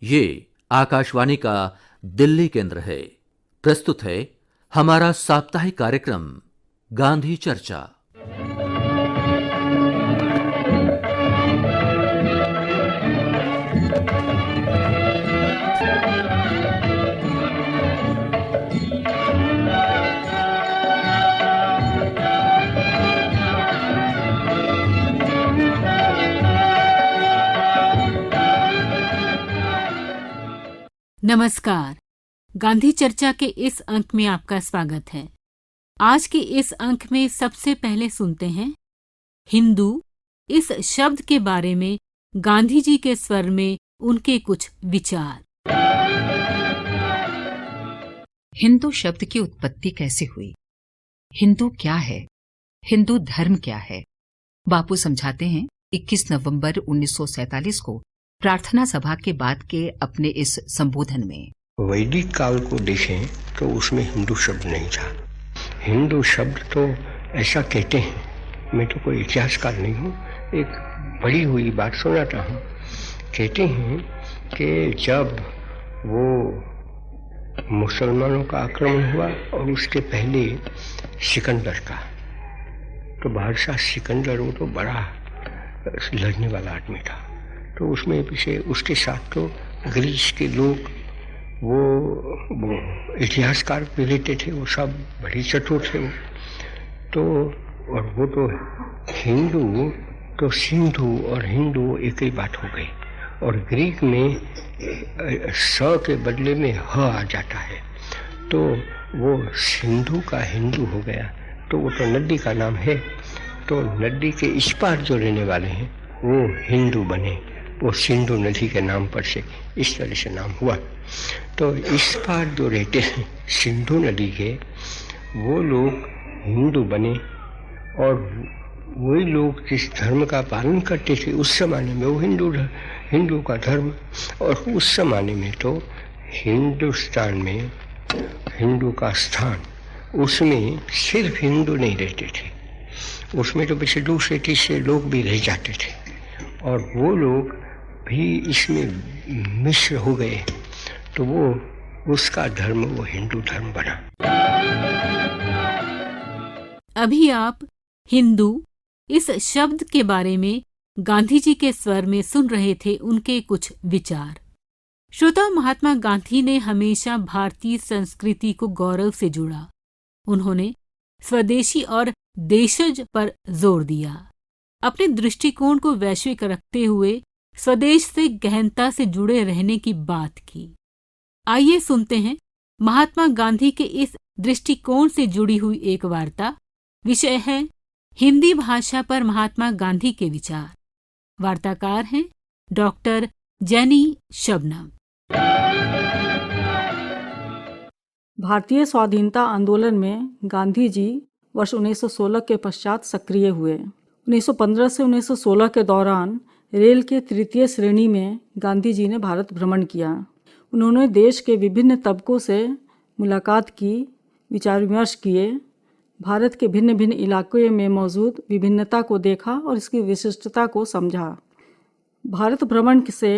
ये आकाशवाणी का दिल्ली केंद्र है। प्रस्तुत है हमारा साप्ताहिक कार्यक्रम गांधी चर्चा। नमस्कार। गांधी चर्चा के इस अंक में आपका स्वागत है। आज के इस अंक में सबसे पहले सुनते हैं हिंदू इस शब्द के बारे में गांधी जी के स्वर में उनके कुछ विचार। हिंदू शब्द की उत्पत्ति कैसे हुई? हिंदू क्या है? हिंदू धर्म क्या है? बापू समझाते हैं 21 नवंबर 1947 को प्रार्थना सभा के बाद के अपने इस संबोधन में। वैदिक काल को देखें तो उसमें हिंदू शब्द नहीं था। हिंदू शब्द तो ऐसा कहते हैं, मैं तो कोई इतिहासकार नहीं हूँ, एक बड़ी हुई बात सुनाता हूँ। कहते हैं कि जब वो मुसलमानों का आक्रमण हुआ और उसके पहले सिकंदर का, तो बादशाह सिकंदर वो तो बड़ा लड़ने वाला आदमी था, तो उसमें पीछे उसके साथ तो ग्रीस के लोग वो इतिहासकार भी रहते थे, वो सब बड़े चतुर थे वो तो। और वो तो हिंदू तो सिंधु और हिंदू एक ही बात हो गई। और ग्रीक में स के बदले में ह आ जाता है, तो वो सिंधु का हिंदू हो गया। तो वो तो नदी का नाम है, तो नदी के इस पार जो रहने वाले हैं वो हिंदू बने, वो सिंधु नदी के नाम पर से इस तरह से नाम हुआ। तो इस पार जो रहते हैं सिंधु नदी के, वो लोग हिंदू बने। और वही लोग जिस धर्म का पालन करते थे उस जमाने में, वो हिंदू का धर्म। और उस जमाने में तो हिंदुस्तान में हिंदू का स्थान, उसमें सिर्फ हिंदू नहीं रहते थे, उसमें तो पीछे दूसरे तीसरे लोग भी रह जाते थे, और वो लोग भी इसमें मिश्र हो गए, तो वो उसका धर्म वो हिंदू धर्म बना। अभी आप हिंदू इस शब्द के बारे में गांधी जी के स्वर में सुन रहे थे उनके कुछ विचार। श्रोता, महात्मा गांधी ने हमेशा भारतीय संस्कृति को गौरव से जोड़ा। उन्होंने स्वदेशी और देशज पर जोर दिया। अपने दृष्टिकोण को वैश्विक रखते हुए स्वदेश से गहनता से जुड़े रहने की बात की। आइए सुनते हैं महात्मा गांधी के इस दृष्टिकोण से जुड़ी हुई एक वार्ता। विषय है हिंदी भाषा पर महात्मा गांधी के विचार। वार्ताकार हैं डॉक्टर जेनी शबनम। भारतीय स्वाधीनता आंदोलन में गांधी जी वर्ष 1916 के पश्चात सक्रिय हुए। 1915 से 1916 के दौरान रेल के तृतीय श्रेणी में गांधी जी ने भारत भ्रमण किया। उन्होंने देश के विभिन्न तबकों से मुलाकात की, विचार विमर्श किए, भारत के भिन्न भिन्न इलाकों में मौजूद विभिन्नता को देखा और इसकी विशिष्टता को समझा। भारत भ्रमण से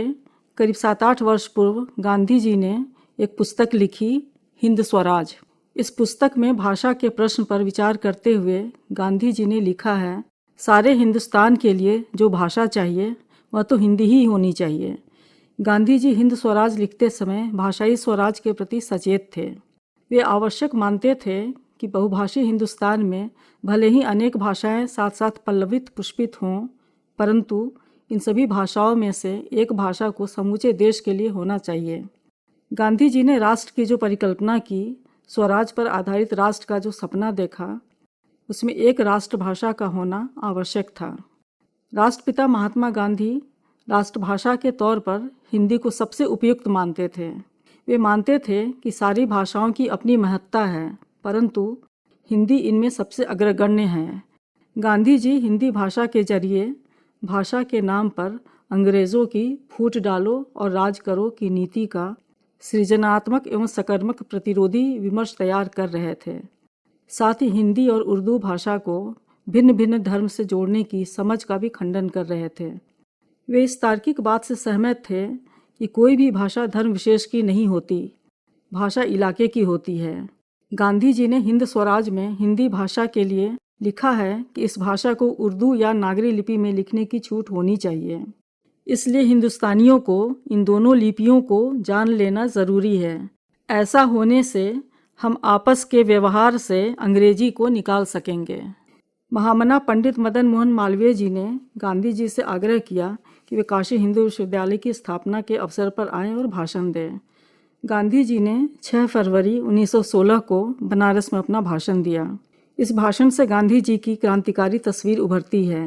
करीब 7-8 वर्ष पूर्व गांधी जी ने एक पुस्तक लिखी, हिंद स्वराज। इस पुस्तक में भाषा के प्रश्न पर विचार करते हुए गांधी जी ने लिखा है, सारे हिंदुस्तान के लिए जो भाषा चाहिए वह तो हिंदी ही होनी चाहिए। गांधी जी हिंद स्वराज लिखते समय भाषाई स्वराज के प्रति सचेत थे। वे आवश्यक मानते थे कि बहुभाषी हिंदुस्तान में भले ही अनेक भाषाएं साथ साथ पल्लवित पुष्पित हों, परंतु इन सभी भाषाओं में से एक भाषा को समूचे देश के लिए होना चाहिए। गांधी जी ने राष्ट्र की जो परिकल्पना की, स्वराज पर आधारित राष्ट्र का जो सपना देखा, उसमें एक राष्ट्रभाषा का होना आवश्यक था। राष्ट्रपिता महात्मा गांधी राष्ट्रभाषा के तौर पर हिंदी को सबसे उपयुक्त मानते थे। वे मानते थे कि सारी भाषाओं की अपनी महत्ता है, परंतु हिंदी इनमें सबसे अग्रगण्य है। गांधी जी हिंदी भाषा के जरिए भाषा के नाम पर अंग्रेज़ों की फूट डालो और राज करो की नीति का सृजनात्मक एवं सकर्मक प्रतिरोधी विमर्श तैयार कर रहे थे। साथ ही हिंदी और उर्दू भाषा को भिन्न भिन्न धर्म से जोड़ने की समझ का भी खंडन कर रहे थे। वे इस तार्किक बात से सहमत थे कि कि कोई भी भाषा धर्म विशेष की नहीं होती, भाषा इलाके की होती है। गांधी जी ने हिंद स्वराज में हिंदी भाषा के लिए लिखा है कि इस भाषा को उर्दू या नागरी लिपि में लिखने की छूट होनी चाहिए। इसलिए हिंदुस्तानियों को इन दोनों लिपियों को जान लेना ज़रूरी है। ऐसा होने से हम आपस के व्यवहार से अंग्रेजी को निकाल सकेंगे। महामना पंडित मदन मोहन मालवीय जी ने गांधी जी से आग्रह किया कि वे काशी हिंदू विश्वविद्यालय की स्थापना के अवसर पर आएं और भाषण दें। गांधी जी ने 6 फरवरी 1916 को बनारस में अपना भाषण दिया। इस भाषण से गांधी जी की क्रांतिकारी तस्वीर उभरती है।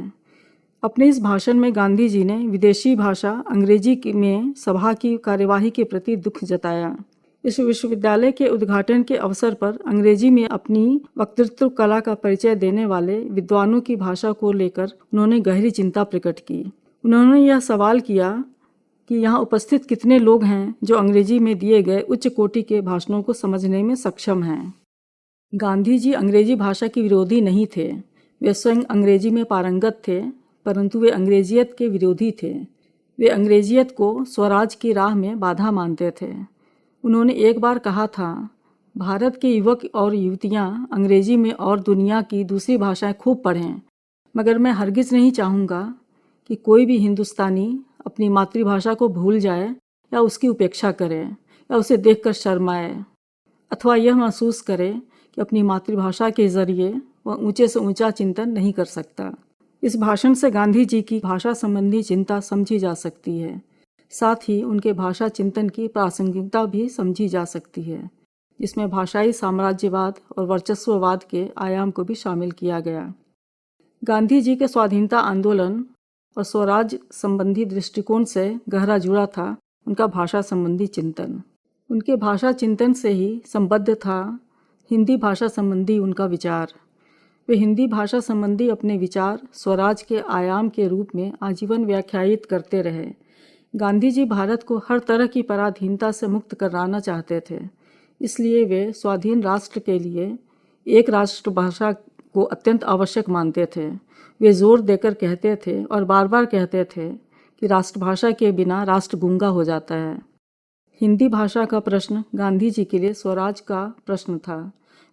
अपने इस भाषण में गांधी जी ने विदेशी भाषा अंग्रेजी में सभा की कार्यवाही के प्रति दुख जताया। इस विश्वविद्यालय के उद्घाटन के अवसर पर अंग्रेजी में अपनी वक्तृत्व कला का परिचय देने वाले विद्वानों की भाषा को लेकर उन्होंने गहरी चिंता प्रकट की। उन्होंने यह सवाल किया कि यहाँ उपस्थित कितने लोग हैं जो अंग्रेजी में दिए गए उच्च कोटि के भाषणों को समझने में सक्षम हैं। गांधी जी अंग्रेजी भाषा के विरोधी नहीं थे, वे स्वयं अंग्रेजी में पारंगत थे, परंतु वे अंग्रेजियत के विरोधी थे। वे अंग्रेजियत को स्वराज की राह में बाधा मानते थे। उन्होंने एक बार कहा था, भारत के युवक और युवतियां अंग्रेजी में और दुनिया की दूसरी भाषाएं खूब पढ़ें, मगर मैं हरगिज़ नहीं चाहूँगा कि कोई भी हिंदुस्तानी अपनी मातृभाषा को भूल जाए या उसकी उपेक्षा करे या उसे देखकर शर्माए अथवा यह महसूस करे कि अपनी मातृभाषा के जरिए वह ऊंचे से ऊंचा चिंतन नहीं कर सकता। इस भाषण से गांधी जी की भाषा संबंधी चिंता समझी जा सकती है, साथ ही उनके भाषा चिंतन की प्रासंगिकता भी समझी जा सकती है, जिसमें भाषाई साम्राज्यवाद और वर्चस्ववाद के आयाम को भी शामिल किया गया। गांधी जी के स्वाधीनता आंदोलन और स्वराज संबंधी दृष्टिकोण से गहरा जुड़ा था उनका भाषा संबंधी चिंतन। उनके भाषा चिंतन से ही संबद्ध था हिंदी भाषा संबंधी उनका विचार। वे हिंदी भाषा संबंधी अपने विचार स्वराज के आयाम के रूप में आजीवन व्याख्यायित करते रहे। गांधी जी भारत को हर तरह की पराधीनता से मुक्त कराना चाहते थे, इसलिए वे स्वाधीन राष्ट्र के लिए एक राष्ट्रभाषा को अत्यंत आवश्यक मानते थे। वे जोर देकर कहते थे और बार बार कहते थे कि राष्ट्रभाषा के बिना राष्ट्र गूंगा हो जाता है। हिंदी भाषा का प्रश्न गांधी जी के लिए स्वराज का प्रश्न था।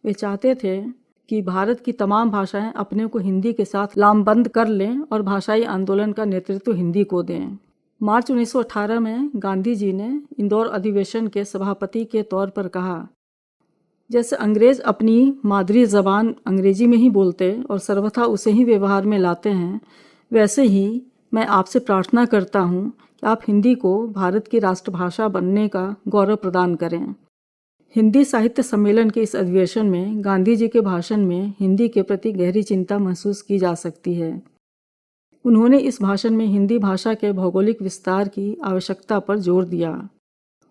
वे चाहते थे कि भारत की तमाम भाषाएं अपने को हिंदी के साथ लामबंद कर लें और भाषाई आंदोलन का नेतृत्व हिंदी को दें। मार्च 1918 में गांधी जी ने इंदौर अधिवेशन के सभापति के तौर पर कहा, जैसे अंग्रेज अपनी मादरी ज़बान अंग्रेजी में ही बोलते और सर्वथा उसे ही व्यवहार में लाते हैं, वैसे ही मैं आपसे प्रार्थना करता हूँ कि आप हिंदी को भारत की राष्ट्रभाषा बनने का गौरव प्रदान करें। हिंदी साहित्य सम्मेलन के इस अधिवेशन में गांधी जी के भाषण में हिंदी के प्रति गहरी चिंता महसूस की जा सकती है। उन्होंने इस भाषण में हिंदी भाषा के भौगोलिक विस्तार की आवश्यकता पर जोर दिया।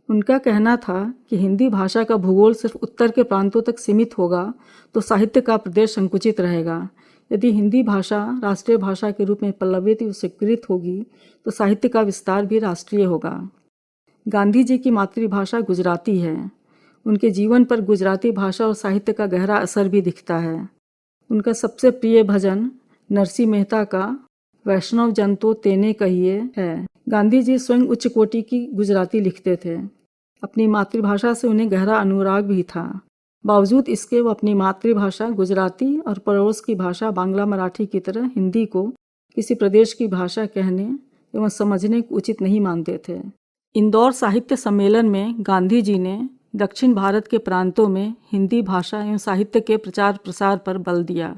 उनका कहना था कि हिंदी भाषा का भूगोल सिर्फ उत्तर के प्रांतों तक सीमित होगा तो साहित्य का प्रदेश संकुचित रहेगा। यदि हिंदी भाषा राष्ट्रीय भाषा के रूप में पल्लवित व स्वीकृत होगी तो साहित्य का विस्तार भी राष्ट्रीय होगा। गांधी जी की मातृभाषा गुजराती है। उनके जीवन पर गुजराती भाषा और साहित्य का गहरा असर भी दिखता है। उनका सबसे प्रिय भजन नरसिंह मेहता का वैष्णव जन तो तेने कहिए है। गांधी जी स्वयं उच्च कोटि की गुजराती लिखते थे। अपनी मातृभाषा से उन्हें गहरा अनुराग भी था। बावजूद इसके वो अपनी मातृभाषा गुजराती और पड़ोस की भाषा बांग्ला मराठी की तरह हिंदी को किसी प्रदेश की भाषा कहने एवं समझने को उचित नहीं मानते थे। इंदौर साहित्य सम्मेलन में गांधी जी ने दक्षिण भारत के प्रांतों में हिंदी भाषा एवं साहित्य के प्रचार प्रसार पर बल दिया।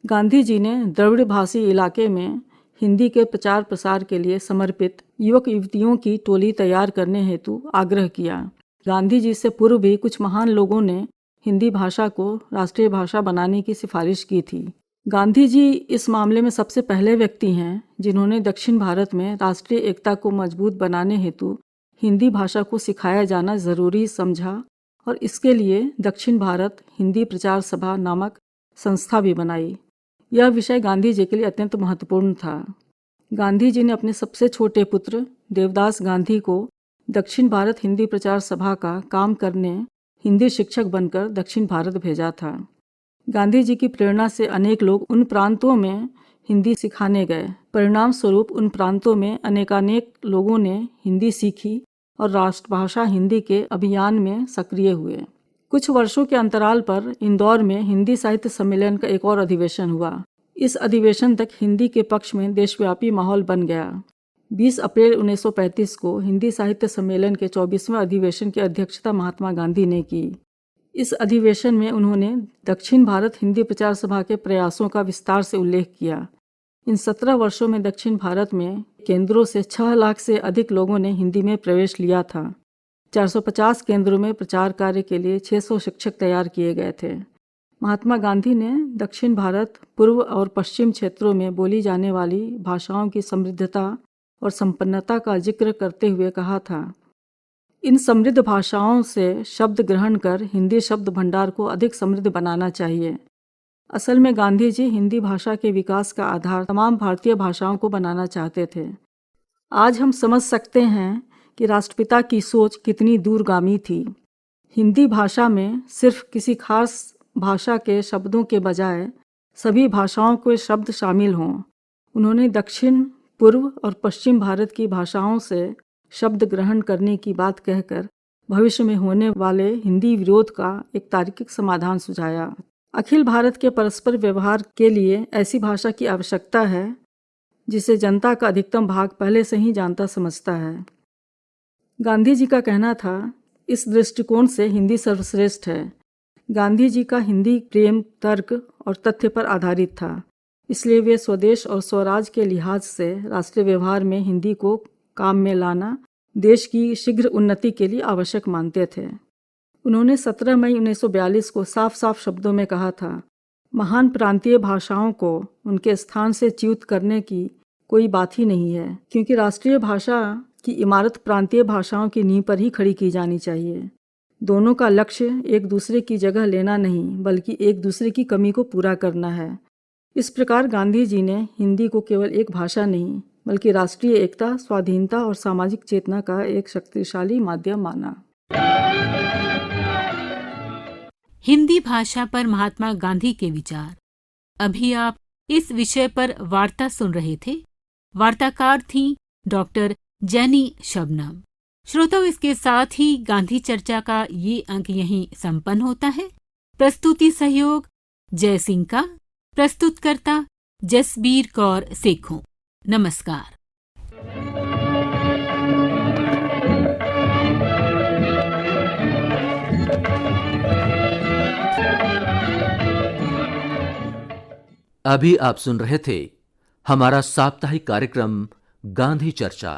गांधी जी ने द्रविड़ भाषी इलाके में हिंदी के प्रचार प्रसार के लिए समर्पित युवक युवतियों की टोली तैयार करने हेतु आग्रह किया। गांधी जी से पूर्व भी कुछ महान लोगों ने हिंदी भाषा को राष्ट्रीय भाषा बनाने की सिफारिश की थी। गांधी जी इस मामले में सबसे पहले व्यक्ति हैं जिन्होंने दक्षिण भारत में राष्ट्रीय एकता को मजबूत बनाने हेतु हिंदी भाषा को सिखाया जाना जरूरी समझा और इसके लिए दक्षिण भारत हिंदी प्रचार सभा नामक संस्था भी बनाई। यह विषय गांधी जी के लिए अत्यंत महत्वपूर्ण था। गांधी जी ने अपने सबसे छोटे पुत्र देवदास गांधी को दक्षिण भारत हिंदी प्रचार सभा का काम करने हिंदी शिक्षक बनकर दक्षिण भारत भेजा था। गांधी जी की प्रेरणा से अनेक लोग उन प्रांतों में हिंदी सिखाने गए। परिणाम स्वरूप उन प्रांतों में अनेकानेक लोगों ने हिंदी सीखी और राष्ट्रभाषा हिंदी के अभियान में सक्रिय हुए। कुछ वर्षों के अंतराल पर इंदौर में हिंदी साहित्य सम्मेलन का एक और अधिवेशन हुआ। इस अधिवेशन तक हिंदी के पक्ष में देशव्यापी माहौल बन गया। 20 अप्रैल 1935 को हिंदी साहित्य सम्मेलन के 24वें अधिवेशन की अध्यक्षता महात्मा गांधी ने की। इस अधिवेशन में उन्होंने दक्षिण भारत हिंदी प्रचार सभा के प्रयासों का विस्तार से उल्लेख किया। इन 17 वर्षों में दक्षिण भारत में केंद्रों से 6 लाख से अधिक लोगों ने हिंदी में प्रवेश लिया था। 450 केंद्रों में प्रचार कार्य के लिए 600 शिक्षक तैयार किए गए थे। महात्मा गांधी ने दक्षिण भारत, पूर्व और पश्चिम क्षेत्रों में बोली जाने वाली भाषाओं की समृद्धता और संपन्नता का जिक्र करते हुए कहा था, इन समृद्ध भाषाओं से शब्द ग्रहण कर हिंदी शब्द भंडार को अधिक समृद्ध बनाना चाहिए। असल में गांधी जी हिंदी भाषा के विकास का आधार तमाम भारतीय भाषाओं को बनाना चाहते थे। आज हम समझ सकते हैं कि राष्ट्रपिता की सोच कितनी दूरगामी थी। हिंदी भाषा में सिर्फ किसी खास भाषा के शब्दों के बजाय सभी भाषाओं के शब्द शामिल हों। उन्होंने दक्षिण, पूर्व और पश्चिम भारत की भाषाओं से शब्द ग्रहण करने की बात कहकर भविष्य में होने वाले हिंदी विरोध का एक तार्किक समाधान सुझाया। अखिल भारत के परस्पर व्यवहार के लिए ऐसी भाषा की आवश्यकता है जिसे जनता का अधिकतम भाग पहले से ही जानता समझता है। गांधी जी का कहना था, इस दृष्टिकोण से हिंदी सर्वश्रेष्ठ है। गांधी जी का हिंदी प्रेम तर्क और तथ्य पर आधारित था, इसलिए वे स्वदेश और स्वराज के लिहाज से राष्ट्रीय व्यवहार में हिंदी को काम में लाना देश की शीघ्र उन्नति के लिए आवश्यक मानते थे। उन्होंने 17 मई 1942 को साफ साफ शब्दों में कहा था, महान प्रांतीय भाषाओं को उनके स्थान से च्युत करने की कोई बात ही नहीं है, क्योंकि राष्ट्रीय भाषा की इमारत प्रांतीय भाषाओं की नींव पर ही खड़ी की जानी चाहिए। दोनों का लक्ष्य एक दूसरे की जगह लेना नहीं, बल्कि एक दूसरे की कमी को पूरा करना है। इस प्रकार गांधी जी ने हिंदी को केवल एक भाषा नहीं, बल्कि राष्ट्रीय एकता, स्वाधीनता और सामाजिक चेतना का एक शक्तिशाली माध्यम माना। हिंदी भाषा पर महात्मा गांधी के विचार। अभी आप इस विषय पर वार्ता सुन रहे थे। वार्ताकार थी डॉक्टर जेनी शबनम। श्रोताओं, इसके साथ ही गांधी चर्चा का ये अंक यहीं संपन्न होता है। प्रस्तुति सहयोग जय सिंह का, प्रस्तुतकर्ता जसबीर कौर सेखों। नमस्कार। अभी आप सुन रहे थे हमारा साप्ताहिक कार्यक्रम गांधी चर्चा।